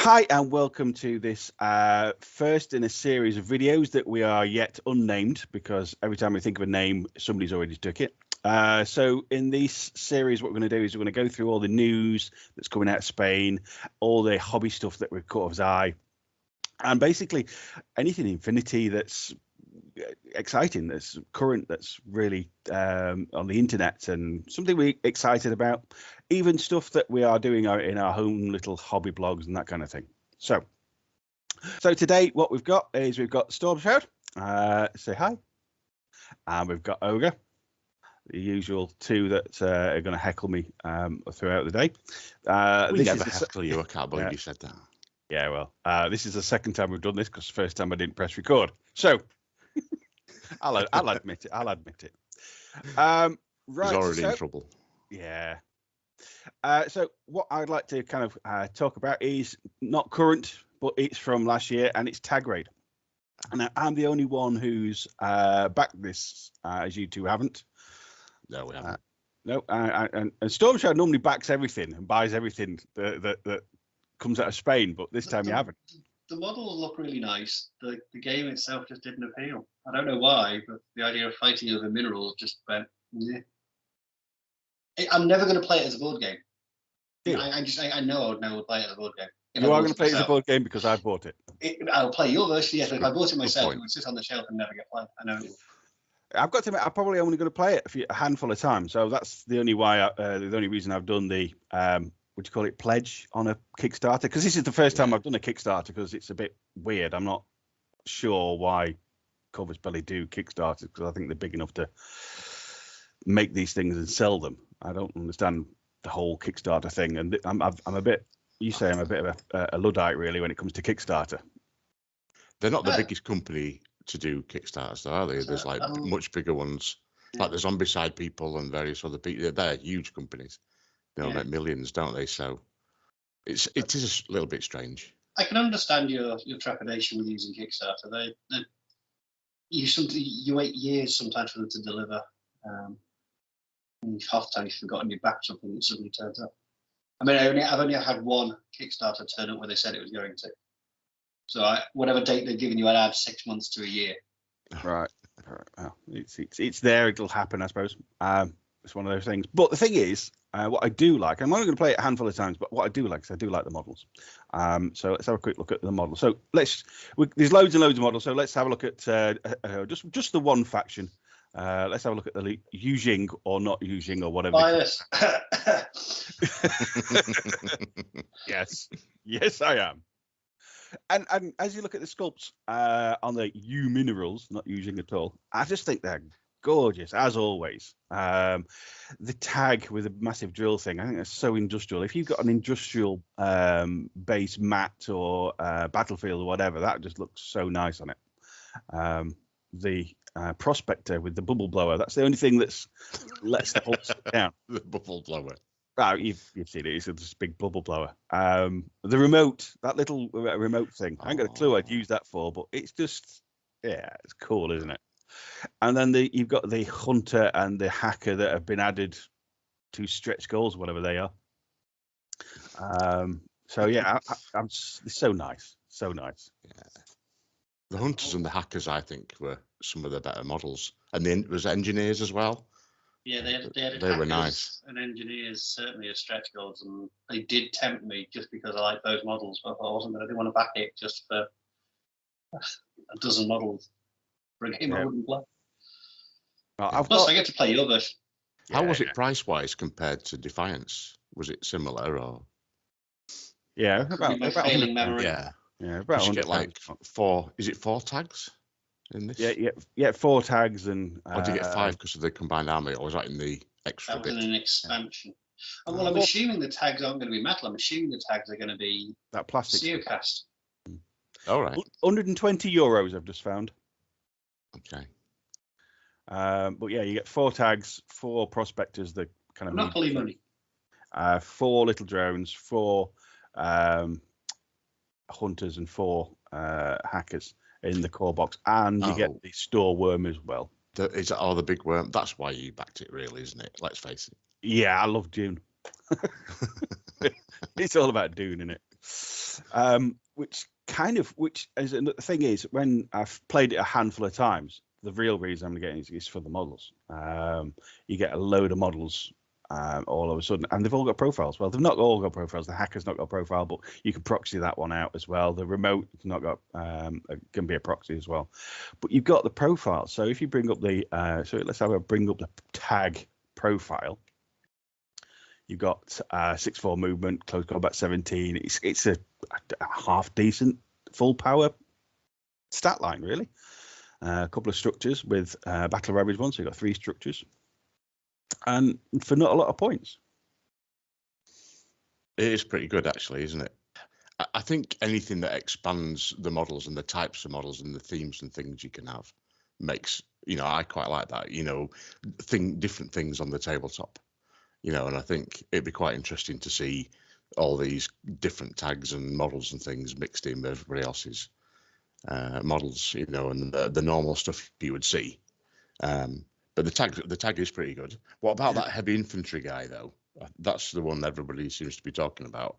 Hi and welcome to this first in a series of videos that we are yet unnamed, because every time we think of a name, somebody's already took it. So in this series, what we're going to do is we're going to go through all the news that's coming out of Spain, all the hobby stuff that we've caught of eye, and basically anything Infinity that's exciting, that's current, that's really on the internet, and something we're excited about, even stuff that we are doing in our own little hobby blogs and that kind of thing. So today what we've got is we've got Stormshroud, say hi, and we've got Ogre, the usual two that are going to heckle me throughout the day. We never heckle you. I can't believe you said that. Yeah, well, this is the second time we've done this, because the first time I didn't press record. So I'll admit it. Right, he's already in trouble. Yeah. So what I'd like to kind of talk about is not current, but it's from last year, and it's Tag Raid. And I'm the only one who's backed this, as you two haven't. No, we haven't. No, and Stormshroud normally backs everything and buys everything that comes out of Spain, but this time you haven't. The models look really nice. The game itself just didn't appeal. I don't know why, but the idea of fighting over minerals just went, yeah. I'm never going to play it as a board game. Yeah. I know I would never play it as a board game. You are going to play it as a board game because I bought it. I'll play your version, yes, but if I bought it myself, it would sit on the shelf and never get played. I know. I've got to admit, I'm probably only going to play it a handful of times, so that's the only reason I've done the what do you call it, pledge on a Kickstarter, because this is the first time I've done a Kickstarter, because it's a bit weird. I'm not sure why Corvus Belli do Kickstarters, because I think they're big enough to make these things and sell them. I don't understand the whole Kickstarter thing, and I'm a bit. You say I'm a bit of a Luddite, really, when it comes to Kickstarter. They're not the biggest company to do Kickstarters, though, are they? There's like much bigger ones, like the Zombicide people and various other people. They're huge companies. They'll make millions, don't they? So it is a little bit strange. I can understand your trepidation with using Kickstarter. You wait years sometimes for them to deliver. And half the time you've forgotten you backed something that suddenly turns up. I mean, I've only had one Kickstarter turn up where they said it was going to. So whatever date they've given you, I'd add 6 months to a year. Right. Well, it's there. It'll happen, I suppose. It's one of those things. But the thing is, what I do like, I'm only going to play it a handful of times, but what I do like is I do like the models. So let's have a quick look at the model. So there's loads and loads of models. So let's have a look at just the one faction. Let's have a look at the Yujing or not Yujing or whatever. Bias. Yes, I am. And as you look at the sculpts on the U minerals, not using at all, I just think they're gorgeous as always. The tag with a massive drill thing, I think that's so industrial. If you've got an industrial base mat or battlefield or whatever, that just looks so nice on it. The prospector with the bubble blower, that's the only thing that's lets the whole sit down. The bubble blower. Oh, you've seen it. It's this big bubble blower. The remote, that little remote thing. I ain't got a clue I'd use that for, but it's just, it's cool, isn't it? And then you've got the hunter and the hacker that have been added to stretch goals, whatever they are. So yeah, it's so nice, so nice. Yeah. The hunters and the hackers, I think, were some of the better models, and there was engineers as well. Yeah, they were nice. And engineers certainly as stretch goals, and they did tempt me just because I like those models. But I didn't want to back it just for a dozen models for a game I wouldn't play. Well, Plus, I get to play your version. How was it price-wise compared to Defiance? Was it similar or? Yeah, about failing memory. Yeah, about you get like 4. Is it 4 tags in this? Yeah, 4 tags and. Or do you get 5 because of the combined army, or was that in the extra? That was in an expansion. And well, I'm assuming the tags aren't going to be metal. I'm assuming the tags are going to be that plastic Seocast. All right. 120 euros I've just found. Okay. But yeah, you get 4 tags, 4 prospectors, the kind of Monopoly money. 4 little drones, 4 hunters, and 4 hackers in the core box, and you get the store worm as well. Is that all the big worm? That's why you backed it, really, isn't it? Let's face it. Yeah, I love Dune. It's all about Dune, isn't it? Which is the thing is, when I've played it a handful of times, the real reason I'm getting is for the models. You get a load of models all of a sudden, and they've all got profiles. Well, they've not all got profiles. The hacker's not got a profile, but you can proxy that one out as well. The remote has not got can be a proxy as well, but you've got the profile. So if you bring up the bring up the tag profile. You've got 6'4" movement, close combat 17. It's a half decent full power stat line, really. A couple of structures with battle ravage one, so you've got 3 structures, and for not a lot of points. It is pretty good, actually, isn't it? I think anything that expands the models and the types of models and the themes and things you can have makes, I quite like that. Different things on the tabletop. And I think it'd be quite interesting to see all these different tags and models and things mixed in with everybody else's models, and the normal stuff you would see. But the tag is pretty good. What about that heavy infantry guy, though? That's the one everybody seems to be talking about.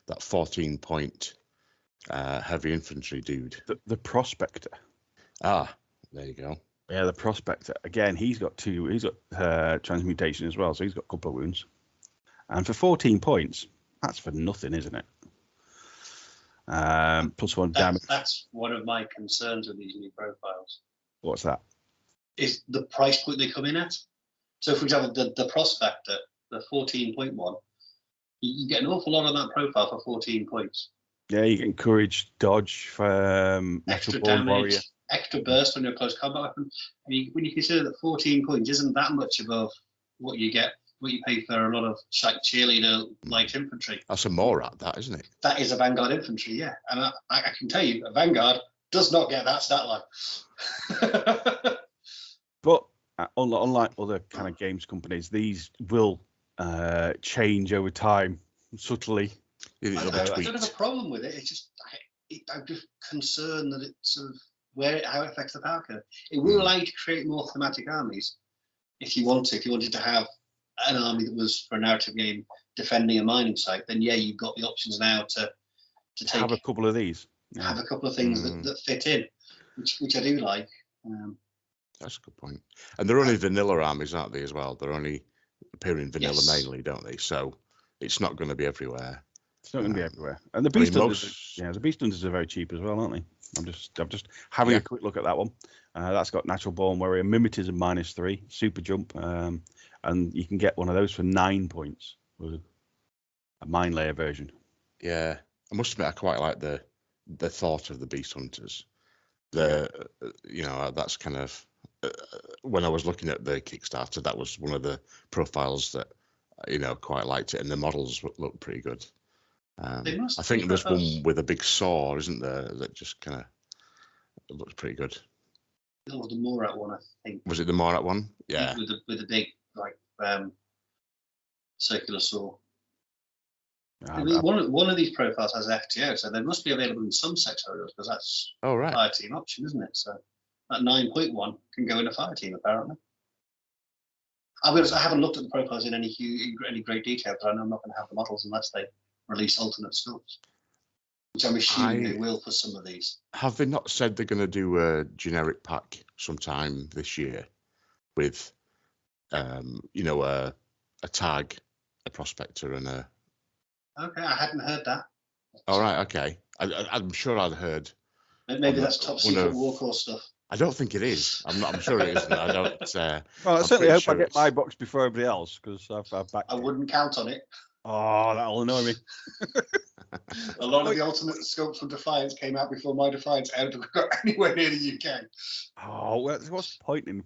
That 14-point heavy infantry dude. The prospector. Ah, there you go. Yeah, the prospector. Again, he's got transmutation as well, so he's got a couple of wounds. And for 14 points, that's for nothing, isn't it? +1 damage. That's one of my concerns with these new profiles. What's that? Is the price point they come in at. So, for example, the prospector, the 14-point one, you get an awful lot on that profile for 14 points. Yeah, you get courage, dodge, extra damage, warrior. Extra burst on your close combat weapon. I mean, when you consider that 14 points isn't that much above what you pay for a lot of cheerleader light infantry. That's a Morat, that, isn't it? That is a Vanguard infantry, yeah. And I can tell you, a Vanguard does not get that stat line. But unlike other kind of games companies, these will change over time subtly. I don't have a problem with it. It's just I'm just concerned that it's sort of how it affects the power curve. It will allow you to create more thematic armies if you want to. If you wanted to have an army that was for a narrative game defending a mining site, then yeah, you've got the options now to have a couple of these. Have a couple of things that fit in, which I do like. That's a good point. And they're only vanilla armies, aren't they, as well? They're only appearing vanilla mainly, don't they? So it's not going to be everywhere. It's not going to be everywhere. And the Beast Hunters, the Beast Hunters are very cheap as well, aren't they? I'm just having a quick look at that one. That's got Natural Born Warrior, Mimetism -3, Super Jump, and you can get one of those for 9 points. A Mine Layer version. Yeah, I must admit I quite like the thought of the Beast Hunters. That's kind of when I was looking at the Kickstarter, that was one of the profiles that quite liked it, and the models look pretty good. I think there's one with a big saw, isn't there? That just kind of looks pretty good. That was the Morat one, I think. Was it the Morat one? Yeah. With a big circular saw. I mean, one of these profiles has FTO, so they must be available in some sectorials because that's a fire team option, isn't it? So that 9.1 can go in a fire team apparently. I haven't looked at the profiles in any great detail, but I know I'm not going to have the models unless they release alternate sculpts, which I'm assuming they will for some of these. Have they not said they're going to do a generic pack sometime this year with, a tag, a prospector, and a... Okay, I hadn't heard that. All right, okay. I'm sure I'd heard. Maybe that's top secret Warcore stuff. I don't think it is. I'm sure it isn't. I don't. Well, I certainly hope I get my box before everybody else because I've backed. I wouldn't count on it. Oh, that'll annoy me. A lot of the alternate scopes from Defiance came out before my Defiance ever got anywhere near the UK. Oh, well, what's the point in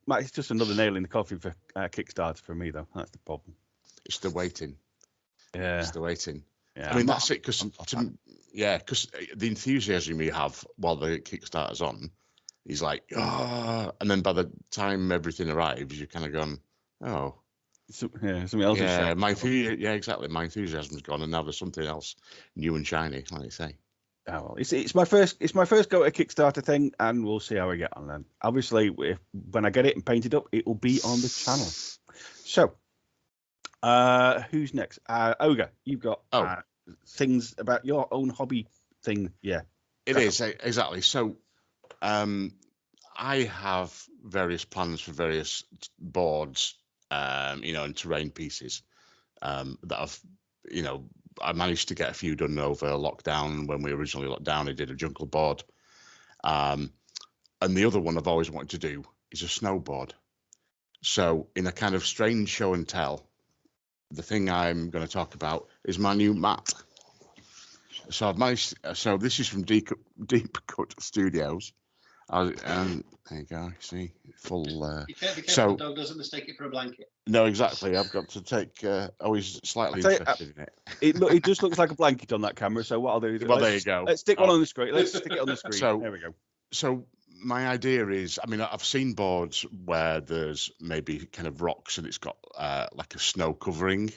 it's just another nail in the coffin for Kickstarter for me, though. That's the problem. It's the waiting. Yeah. It's the waiting. Yeah, I mean, that's it. Because the enthusiasm you have while the Kickstarter's on is like, and then by the time everything arrives, you're kind of gone, oh. Something else. Exactly. My enthusiasm's gone, and now there's something else new and shiny, like you say. Oh, well, it's my first go at a Kickstarter thing, and we'll see how we get on then. Obviously, when I get it and painted up, it will be on the channel. So, who's next? Ogre, you've got things about your own hobby thing. Yeah, it is exactly. So, I have various plans for various boards, and terrain pieces that I've, I managed to get a few done over lockdown. When we originally locked down, I did a jungle board. And the other one I've always wanted to do is a snowboard. So in a kind of strange show and tell, the thing I'm going to talk about is my new mat. So I've managed. So this is from Deep Cut Studios. There you go. See, full. Be careful, the dog doesn't mistake it for a blanket. No, exactly. I've got to take. Always slightly interested in it. It just looks like a blanket on that camera. So what I'll do is, well, there you go. Let's stick one on the screen. Let's stick it on the screen. So there we go. So my idea is, I mean, I've seen boards where there's maybe kind of rocks and it's got like a snow covering.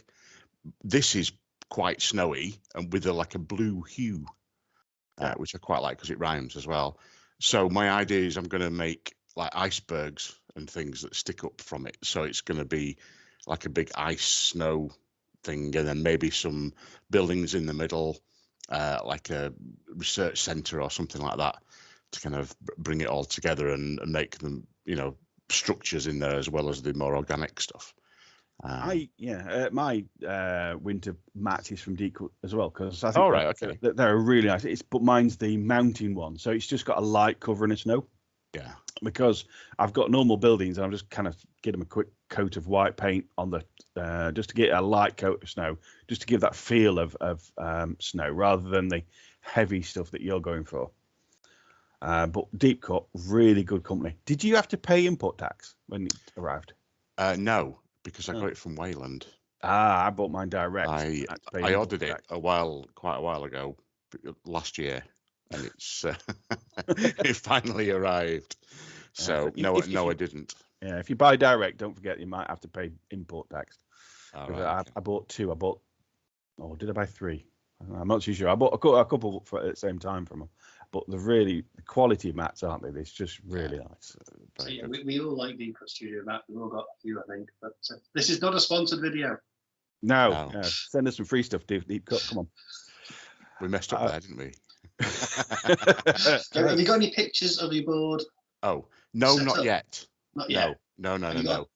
This is quite snowy and with like a blue hue, which I quite like because it rhymes as well. So my idea is I'm going to make like icebergs and things that stick up from it. So it's going to be like a big ice snow thing, and then maybe some buildings in the middle, like a research center or something like that, to kind of bring it all together and make them, structures in there as well as the more organic stuff. My winter mat is from Deep Cut as well, because I think they're really nice. But mine's the mountain one, so it's just got a light covering of snow. Yeah. Because I've got normal buildings and I'm just kind of give them a quick coat of white paint on the just to get a light coat of snow, just to give that feel of snow rather than the heavy stuff that you're going for. But Deep Cut, really good company. Did you have to pay import tax when it arrived? No. Because I got it from Wayland. I bought mine direct. I ordered it quite a while ago, last year, and it's it finally arrived. So I didn't. Yeah, if you buy direct, don't forget you might have to pay import tax. Right, I bought two. Did I buy three? I'm not too sure. I bought a couple at the same time from them. But the quality mats, aren't they? It's just really nice. So yeah, we all like Deep Cut Studio mats. We've all got a few, I think. But this is not a sponsored video. No. Send us some free stuff, Deep Cut. Come on. We messed up there, didn't we? Have you got any pictures of your board? Oh, no, not yet. Not yet? No.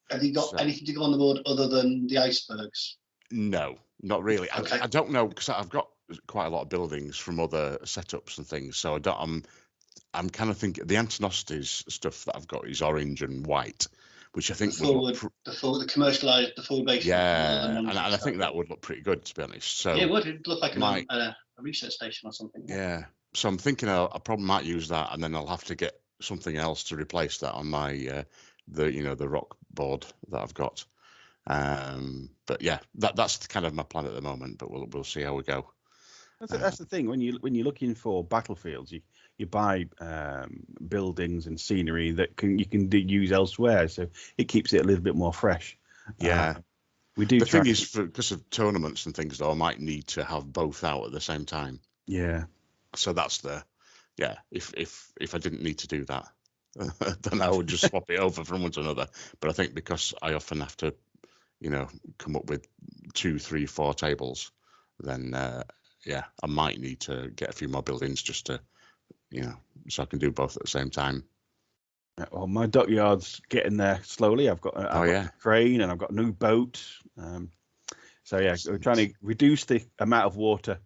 Have you got anything to go on the board other than the icebergs? No, not really. Okay. I don't know, because I've got quite a lot of buildings from other setups and things, so I'm kind of thinking the Antinosities stuff that I've got is orange and white, which I think the commercialized, the full base. Yeah, and I think that would look pretty good, to be honest. So yeah, it would. It'd look like a research station or something. Yeah, so I'm thinking I probably might use that, and then I'll have to get something else to replace that on my the rock board that I've got. But yeah, that's kind of my plan at the moment. But we'll see how we go. That's the thing, when you're looking for battlefields, you buy buildings and scenery that you can use elsewhere, so it keeps it a little bit more fresh. Yeah, we do. The thing is, because of tournaments and things, though, I might need to have both out at the same time. Yeah. So that's if I didn't need to do that, then I would just swap it over from one to another. But I think because I often have to, come up with 2, 3, 4 tables, then I might need to get a few more buildings just to, so I can do both at the same time. Well, my dockyard's getting there slowly. I've got a crane and I've got a new boat. We're trying to reduce the amount of water.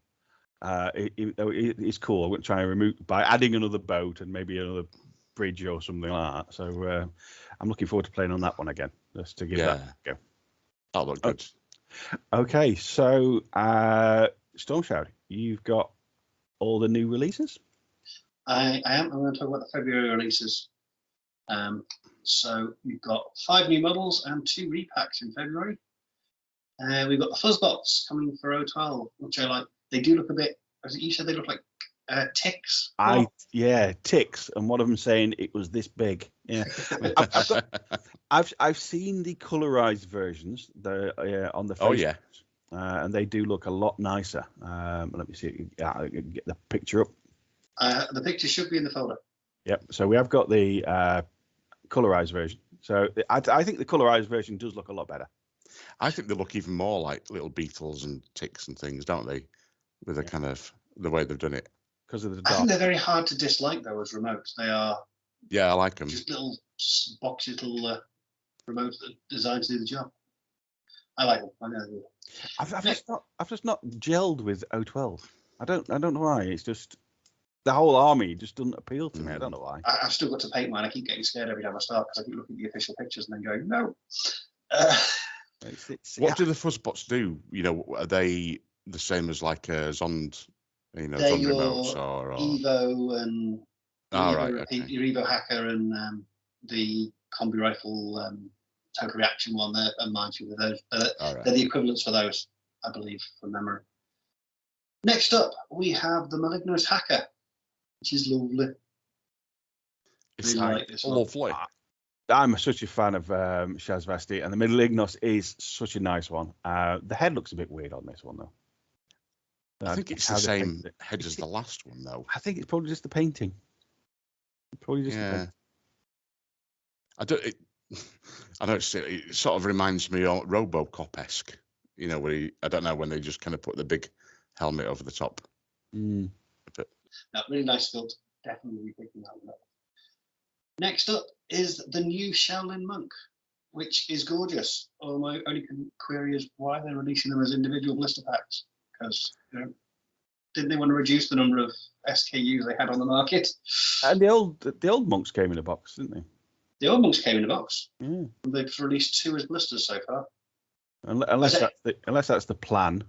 It's cool. We're trying to remove by adding another boat and maybe another bridge or something like that. So I'm looking forward to playing on that one again, just to give that a go. That'll look good. Okay, so Storm Shroud, you've got all the new releases? I am. I'm going to talk about the February releases. So we've got 5 new models and 2 repacks in February. We've got the Fuzzbots coming for 012, which I like. They do look a bit, as you said, they look like ticks. Ticks, and one of them saying it was this big. Yeah, I've seen the colorized versions on the Facebook. Oh yeah, and they do look a lot nicer. Let me see. Get the picture up. The picture should be in the folder. Yep. So we have got the colorized version. So I think the colorized version does look a lot better. I think they look even more like little beetles and ticks and things, don't they? with the kind of the way they've done it. Because of the I dark. think they're very hard to dislike though as remotes. They are Yeah, I like them. just little boxy little remotes that are designed to do the job. I like them. I know. I've just not gelled with O12. I don't know why. It's just the whole army just doesn't appeal to me. I don't know why. I've still got to paint mine. I keep getting scared every time I start because I keep looking at the official pictures and then going, no. What do the fuzzbots do? You know, are they the same as like a Zond? You know, They're Zond your remotes or Evo and okay. your Evo Hacker and the combi rifle total reaction one there, and mine with those. They're the equivalents for those, I believe, from memory. Next up, we have the Malignus Hacker, which is lovely. It's really like this one. lovely. I'm such a fan of Shazvasti, and the Malignus is such a nice one. The head looks a bit weird on this one, though. I think it's the same head as the last one, though. I think it's probably just the painting. Probably just the painting. I know it sort of reminds me of RoboCop-esque, you know, where I don't know, when they just kind of put the big helmet over the top. But, really nice build. Definitely picking that one up. Next up is the new Shaolin Monk, which is gorgeous. My only query is why they're releasing them as individual blister packs. Because didn't they want to reduce the number of SKUs they had on the market? And the old monks came in a box, didn't they? The old monks came in a box. Yeah. They've released 2 as blisters so far. Unless that's the plan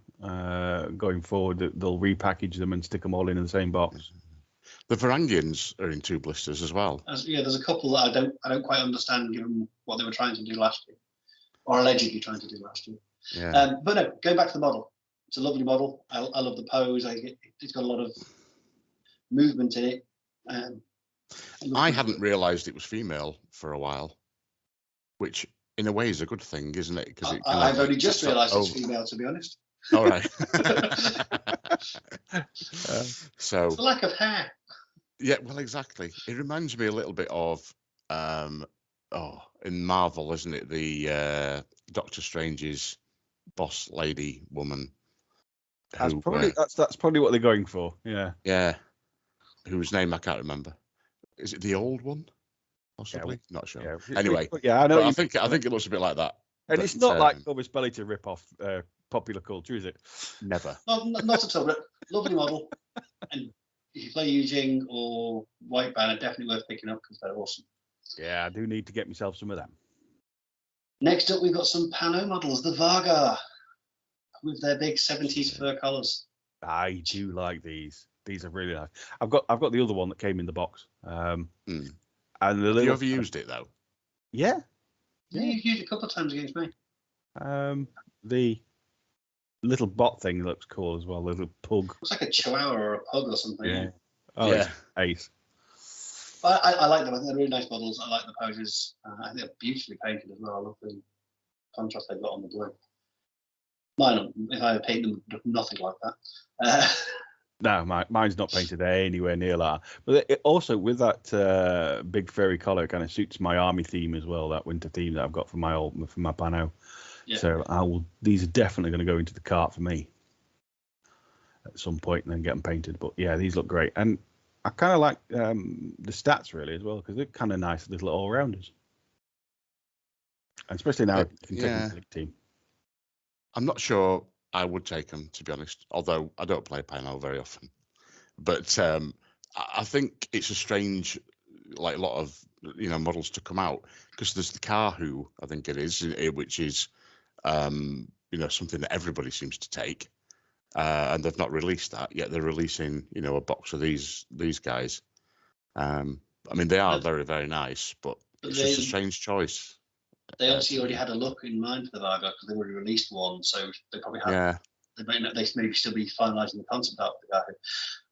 going forward, that they'll repackage them and stick them all in the same box. The Varangians are in 2 blisters as well. There's a couple that I don't quite understand, given what they were trying to do last year, or allegedly trying to do last year. Yeah. But no, going back to the model, it's a lovely model. I love the pose. It's got a lot of movement in it. I hadn't realised it was female for a while, which in a way is a good thing, isn't it? Because I've only just realised it's female, to be honest. All right. So it's the lack of hair. Yeah, well, exactly. It reminds me a little bit of in Marvel, isn't it? The Doctor Strange's boss lady woman. That's probably what they're going for. Yeah. Yeah. Whose name I can't remember. Is it the old one? Possibly. Not sure. Yeah. Anyway. Yeah, I know. I think it looks a bit like that. And it's not like Corvus Belli to rip off popular culture, is it? Never. Not at all. But lovely model. And if you play Yujing or White Banner, definitely worth picking up because they're awesome. Yeah, I do need to get myself some of them. Next up, we've got some Pano models, the Vargar, with their big 70s fur collars. I do like these. These are really nice. I've got the other one that came in the box. And have you ever used it though? Yeah. Yeah, you've used it a couple of times against me. The little bot thing looks cool as well. The little pug. It's like a chihuahua or a pug or something. Yeah. Oh, yeah. Ace. But I like them. I think they're really nice models. I like the poses. I think they're beautifully painted as well. I love the contrast they've got on the blue. Mine, if I paint them, nothing like that. No, mine's not painted anywhere near that. But it also, with that big furry collar, it kind of suits my army theme as well. That winter theme that I've got for my Pano. Yeah. So these are definitely going to go into the cart for me at some point and then get them painted. But yeah, these look great, and I kind of like the stats really as well, because they're kind of nice little all rounders, and especially now you can take them to the team. I'm not sure I would take them, to be honest, although I don't play Pano very often. But I think it's a strange, like, lot of models to come out, because there's the Kahu, I think it is, which is something that everybody seems to take, and they've not released that yet. They're releasing a box of these guys. I mean, they are very, very nice, but it's just a strange choice. They obviously already had a look in mind for the Vargar because they've already released one, so they probably have. Yeah. They may still be finalising the concept art for the Kahu.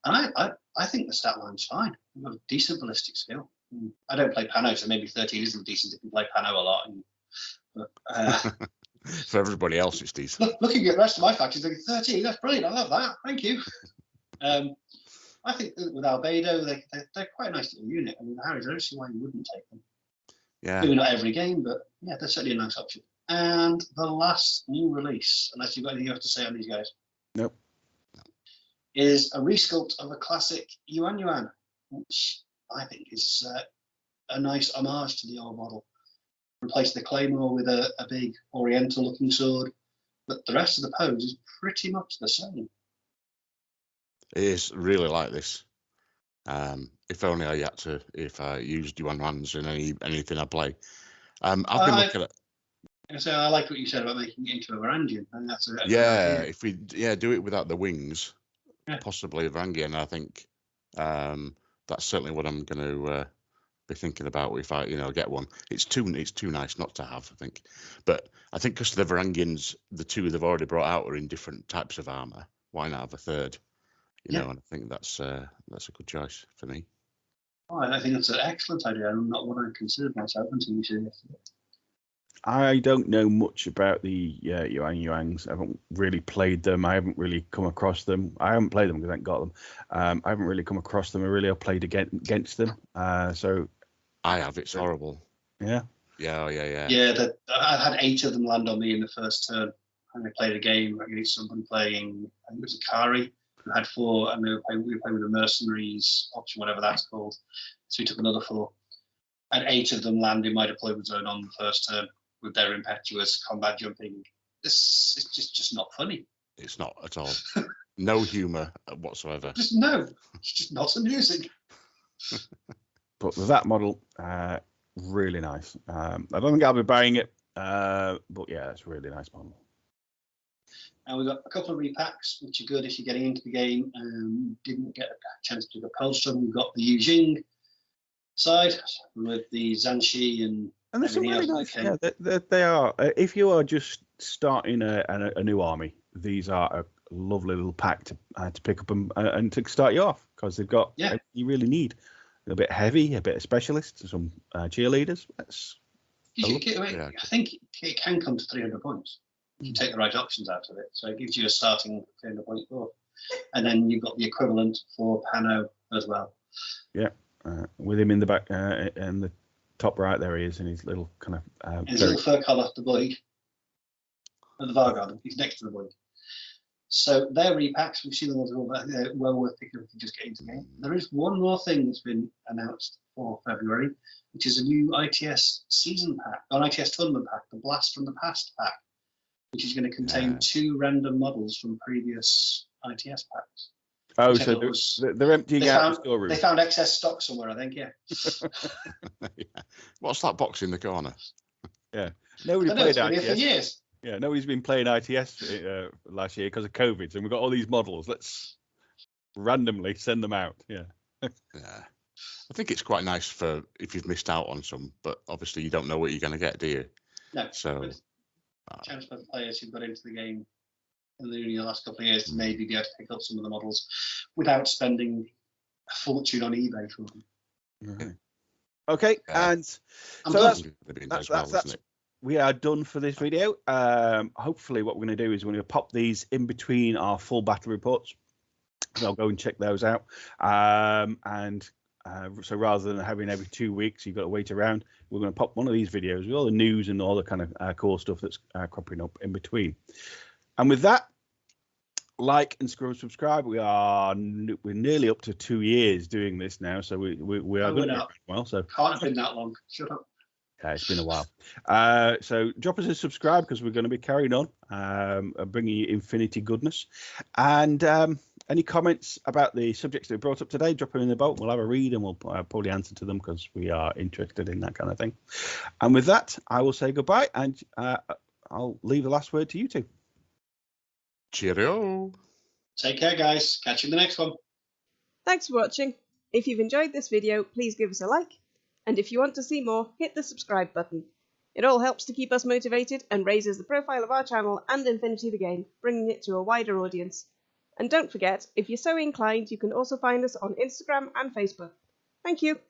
And I think the stat line's fine. We've got a decent ballistic skill. I don't play Pano, so maybe 13 isn't decent if you play Pano a lot. For everybody else, it's decent. Looking at the rest of my factions, thinking 13, that's brilliant. I love that. Thank you. I think that with Albedo, they're quite a nice little unit. I mean, Harry's, I don't see why you wouldn't take them. Yeah. Maybe not every game, but yeah, they're certainly a nice option. And the last new release, unless you've got anything else to say on these guys. Nope. is a resculpt of a classic Yuan Yuan, which I think is a nice homage to the old model. Replace the claymore with a big oriental-looking sword, but the rest of the pose is pretty much the same. It is really like this. If only if I used Yuan Yuans in anything I play. I've been looking at. So I like what you said about making it into a Varangian. I think that's a Yeah, good idea. if we do it without the wings, possibly a Varangian. I think that's certainly what I'm going to be thinking about if I get one. It's too nice not to have, I think. But I think because the Varangians, the two they've already brought out are in different types of armor. Why not have a third? You know, and I think that's a good choice for me. Oh, I think that's an excellent idea. I'm not what I considered myself until you said yesterday. I don't know much about the Yuan Yuans. I haven't really played them. I haven't really come across them. I haven't played them because I haven't got them. I haven't really come across them. I really have played against them. So I have. It's horrible. Yeah. Yeah. I had 8 of them land on me in the first turn. And I played a game against somebody playing, I think it was Akari, who had 4, and we were playing with the mercenaries option, whatever that's called. So we took another 4. And 8 of them land in my deployment zone on the first turn with their impetuous combat jumping. This is just not funny. It's not at all. No humour whatsoever. It's just not amusing. But that model, really nice. I don't think I'll be buying it, but yeah, it's a really nice model. And we've got a couple of repacks, which are good if you're getting into the game and didn't get a chance to do the Pelstrom. We've got the Yujing side with the Zanshi and there's some really nice. Yeah, they are. If you are just starting a new army, these are a lovely little pack to pick up and to start you off, because they've got you really need a bit heavy, a bit of specialists, some cheerleaders. I think it can come to 300 points if you take the right options out of it. So it gives you a starting 300 point score, and then you've got the equivalent for Pano as well. Yeah, with him in the back and the top right there he is in his little kind of his little fur collar, the Boyd, the Vargard. He's next to the Boyd. So they're repacks. We've seen them as well, but they're well worth picking up to just get into the game. There is one more thing that's been announced for February, which is a new ITS season pack, an ITS tournament pack, the Blast from the Past pack, which is going to contain 2 random models from previous ITS packs. Oh, so they're emptying out the storeroom. They found excess stock somewhere, I think, yeah. What's that box in the corner? Yeah. Nobody played ITS. For years. Yeah, nobody's been playing ITS last year because of COVID, and we've got all these models. Let's randomly send them out. Yeah. Yeah. I think it's quite nice for if you've missed out on some, but obviously you don't know what you're going to get, do you? No. So, chance for the players who got into the game in the last couple of years to maybe be able to pick up some of the models without spending a fortune on eBay for them. Right. Okay, and so that's we are done for this video. Hopefully what we're going to do is we're going to pop these in between our full battle reports. So I'll go and check those out. So rather than having every 2 weeks, you've got to wait around, we're going to pop one of these videos with all the news and all the kind of cool stuff that's cropping up in between. And with that, like and subscribe. We're nearly up to 2 years doing this now, so we are good. Well, so can't have been that long. Shut up. Yeah, it's been a while. So drop us a subscribe, because we're going to be carrying on bringing you infinity goodness. And any comments about the subjects that we brought up today, drop them in the boat. We'll have a read and we'll probably answer to them, because we are interested in that kind of thing. And with that, I will say goodbye, and I'll leave the last word to you two. Cheerio. Take care, guys. Catch you in the next one. Thanks for watching. If you've enjoyed this video, please give us a like. And if you want to see more, hit the subscribe button. It all helps to keep us motivated and raises the profile of our channel and Infinity the Game, bringing it to a wider audience. And don't forget, if you're so inclined, you can also find us on Instagram and Facebook. Thank you.